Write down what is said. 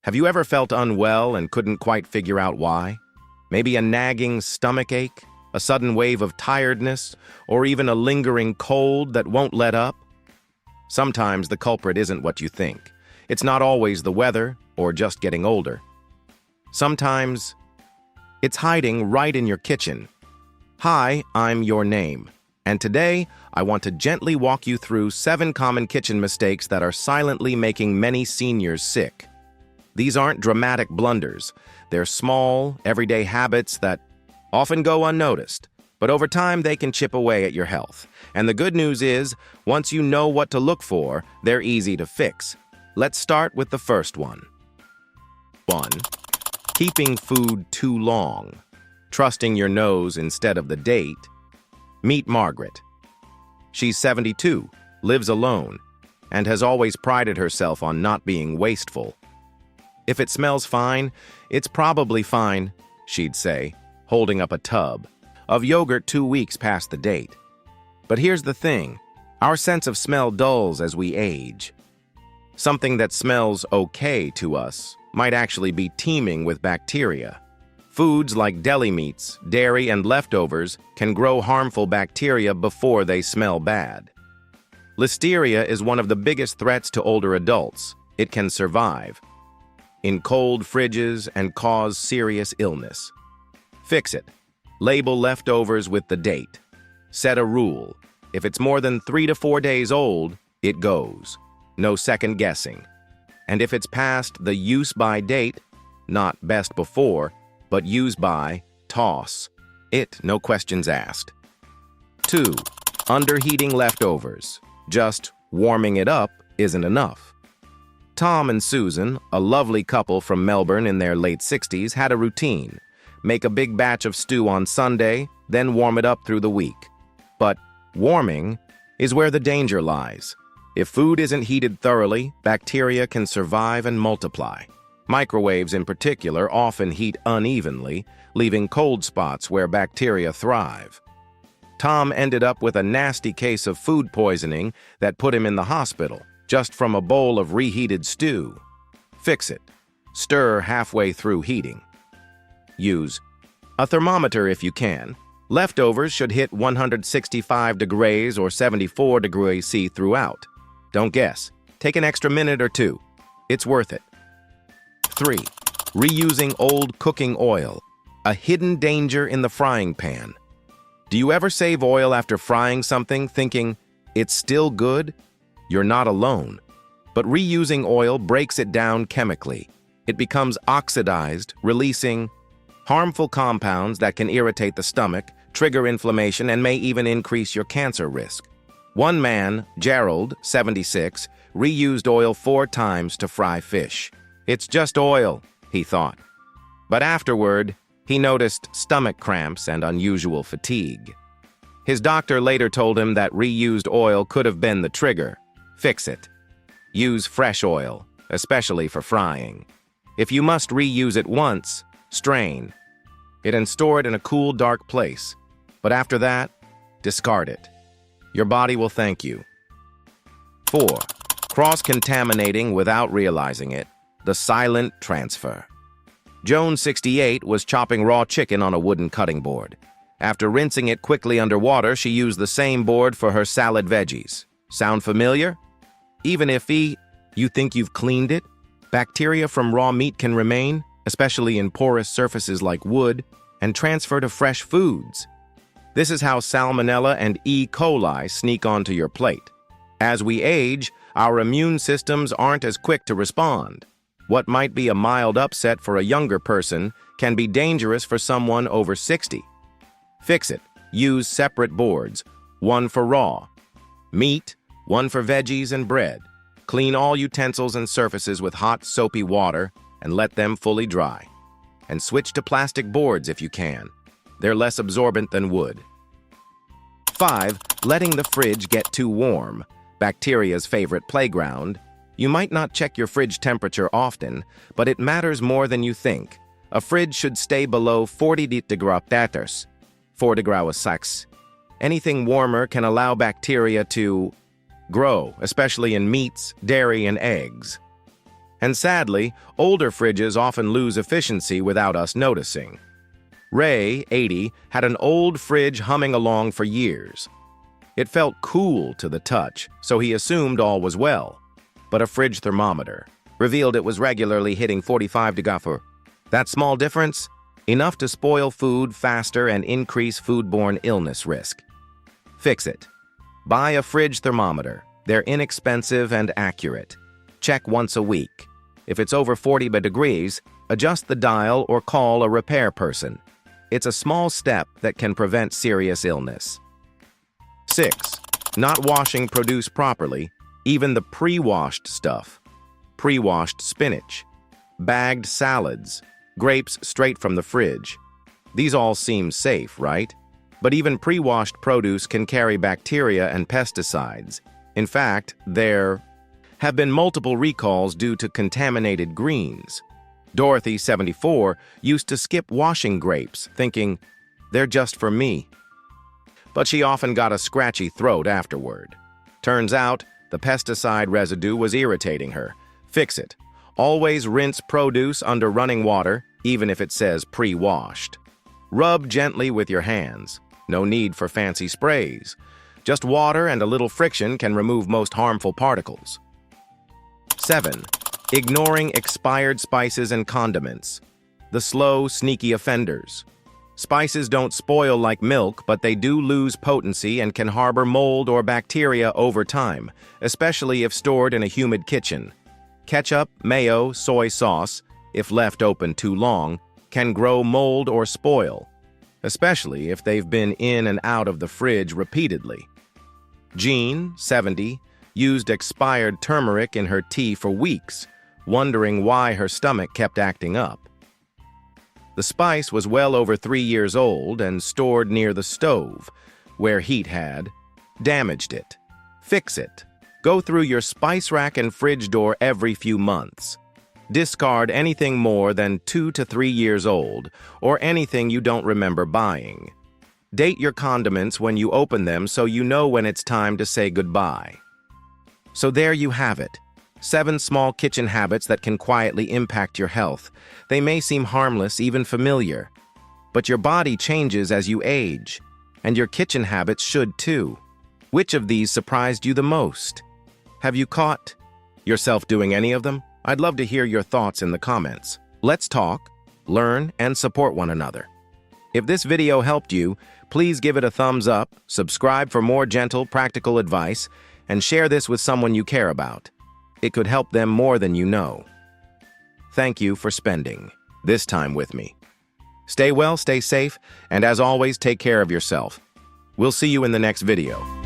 Have you ever felt unwell and couldn't quite figure out why? Maybe a nagging stomach ache, a sudden wave of tiredness, or even a lingering cold that won't let up? Sometimes the culprit isn't what you think. It's not always the weather or just getting older. Sometimes it's hiding right in your kitchen. Hi, I'm Your Name, and today I want to gently walk you through 7 common kitchen mistakes that are silently making many seniors sick. These aren't dramatic blunders. They're small, everyday habits that often go unnoticed, but over time they can chip away at your health. And the good news is, once you know what to look for, they're easy to fix. Let's start with the first one. 1. Keeping food too long. Trusting your nose instead of the date. Meet Margaret. She's 72, lives alone, and has always prided herself on not being wasteful. If it smells fine, it's probably fine, she'd say, holding up a tub of yogurt 2 weeks past the date. But here's the thing, our sense of smell dulls as we age. Something that smells okay to us might actually be teeming with bacteria. Foods like deli meats, dairy, and leftovers can grow harmful bacteria before they smell bad. Listeria is one of the biggest threats to older adults. It can survive in cold fridges and cause serious illness. Fix it. Label leftovers with the date. Set a rule. If it's more than 3 to 4 days old, it goes. No second guessing. And if it's past the use by date, not best before, but use by, toss. It, no questions asked. 2. Underheating leftovers. Just warming it up isn't enough. Tom and Susan, a lovely couple from Melbourne in their late 60s, had a routine. Make a big batch of stew on Sunday, then warm it up through the week. But warming is where the danger lies. If food isn't heated thoroughly, bacteria can survive and multiply. Microwaves in particular often heat unevenly, leaving cold spots where bacteria thrive. Tom ended up with a nasty case of food poisoning that put him in the hospital, just from a bowl of reheated stew. Fix it. Stir halfway through heating. Use a thermometer if you can. Leftovers should hit 165 degrees or 74 degrees C throughout. Don't guess. Take an extra minute or two. It's worth it. 3. Reusing old cooking oil. A hidden danger in the frying pan. Do you ever save oil after frying something thinking, it's still good? You're not alone. But reusing oil breaks it down chemically. It becomes oxidized, releasing harmful compounds that can irritate the stomach, trigger inflammation, and may even increase your cancer risk. One man, Gerald, 76, reused oil 4 times to fry fish. It's just oil, he thought. But afterward, he noticed stomach cramps and unusual fatigue. His doctor later told him that reused oil could have been the trigger. Fix it. Use fresh oil, especially for frying. If you must reuse it once, strain it and store it in a cool, dark place. But after that, discard it. Your body will thank you. 4. Cross-contaminating without realizing it. The silent transfer. Joan, 68, was chopping raw chicken on a wooden cutting board. After rinsing it quickly under water, she used the same board for her salad veggies. Sound familiar? Even if you think you've cleaned it, bacteria from raw meat can remain, especially in porous surfaces like wood, and transfer to fresh foods. This is how Salmonella and E. coli sneak onto your plate. As we age, our immune systems aren't as quick to respond. What might be a mild upset for a younger person can be dangerous for someone over 60. Fix it. Use separate boards, one for raw meat, one for veggies and bread. Clean all utensils and surfaces with hot, soapy water and let them fully dry. And switch to plastic boards if you can. They're less absorbent than wood. 5. Letting the fridge get too warm. Bacteria's favorite playground. You might not check your fridge temperature often, but it matters more than you think. A fridge should stay below 40 degrees, 4 degrees 6. Anything warmer can allow bacteria to grow, especially in meats, dairy, and eggs. And sadly, older fridges often lose efficiency without us noticing. Ray, 80, had an old fridge humming along for years. It felt cool to the touch, so he assumed all was well. But a fridge thermometer revealed it was regularly hitting 45 degrees. That small difference? Enough to spoil food faster and increase foodborne illness risk. Fix it. Buy a fridge thermometer. They're inexpensive and accurate. Check once a week. If it's over 40 degrees, adjust the dial or call a repair person. It's a small step that can prevent serious illness. 6. Not washing produce properly, even the pre-washed stuff. Pre-washed spinach, bagged salads, grapes straight from the fridge. These all seem safe, right? But even pre-washed produce can carry bacteria and pesticides. In fact, there have been multiple recalls due to contaminated greens. Dorothy, 74, used to skip washing grapes, thinking, "They're just for me." But she often got a scratchy throat afterward. Turns out, the pesticide residue was irritating her. Fix it. Always rinse produce under running water, even if it says pre-washed. Rub gently with your hands. No need for fancy sprays. Just water and a little friction can remove most harmful particles. 7. Ignoring expired spices and condiments. The slow, sneaky offenders. Spices don't spoil like milk, but they do lose potency and can harbor mold or bacteria over time, especially if stored in a humid kitchen. Ketchup, mayo, soy sauce, if left open too long, can grow mold or spoil, especially if they've been in and out of the fridge repeatedly. Jean, 70, used expired turmeric in her tea for weeks, wondering why her stomach kept acting up. The spice was well over 3 years old and stored near the stove, where heat had damaged it. Fix it. Go through your spice rack and fridge door every few months. Discard anything more than 2 to 3 years old, or anything you don't remember buying. Date your condiments when you open them so you know when it's time to say goodbye. So there you have it. 7 small kitchen habits that can quietly impact your health. They may seem harmless, even familiar, but your body changes as you age, and your kitchen habits should too. Which of these surprised you the most? Have you caught yourself doing any of them? I'd love to hear your thoughts in the comments. Let's talk, learn, and support one another. If this video helped you, please give it a thumbs up, subscribe for more gentle, practical advice, and share this with someone you care about. It could help them more than you know. Thank you for spending this time with me. Stay well, stay safe, and as always, take care of yourself. We'll see you in the next video.